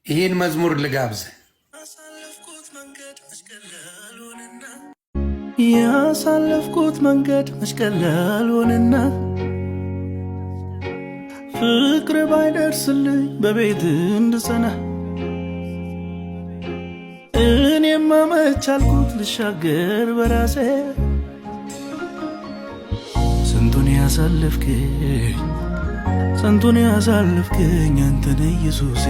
ይህን መዝሙር ልጋብዝ። ያሳለፍኩት መንገድ መስቀላል ሆነና ፍቅር ባይደርስልኝ በቤት እንድጸና እኔማ መቻልኩት ልሻገር በራሴ ስንቱን ያሳለፍከኝ አንተነ ኢየሱሴ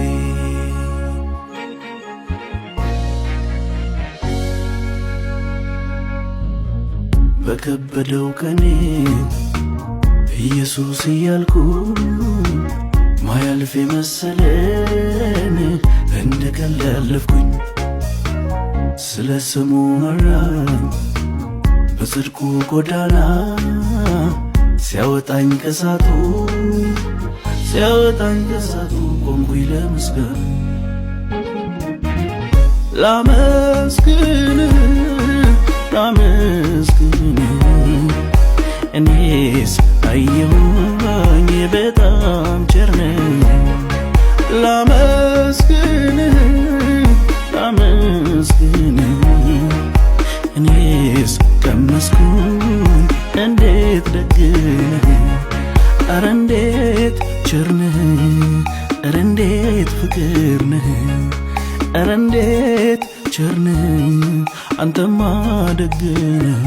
በከበደው ቀኔ ኢየሱስ እያልኩ ማያልፍ መሰለን እንደ ቀልድ ያለፍኩኝ ስለ ስሙ መራኝ በጽድቁ ጎዳና ሲያወጣኝ ከሳቱ ቆምኩኝ ለመስገን ላመስግን እኔስ አየሁኝ በጣም ቸር ነህ ላመስግን እኔስ ቀመስኩኝ እንዴት ደግ ነህ ኧረ እንዴት ቸር ነህ ኧረ እንዴት ፍቅር ነህ ኧረ እንዴት ቸር ነህ አንተማ ደግ ነህ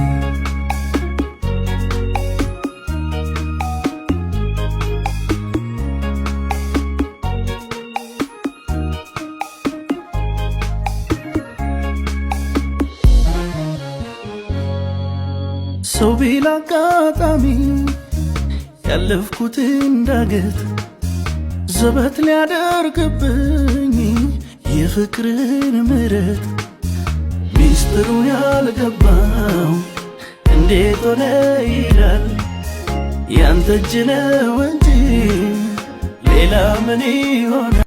ሰው ቢል አጋጣሚ ያለፍኩትን ዳገት ዘበት ሊያደርግብኝ የፍቅርን ምሕረት ሚስጥሩ ያልገባው እንዴት ሆነ ይላል ያንተ እጅ ነው እንጂ ሌላ ምን ይሆናል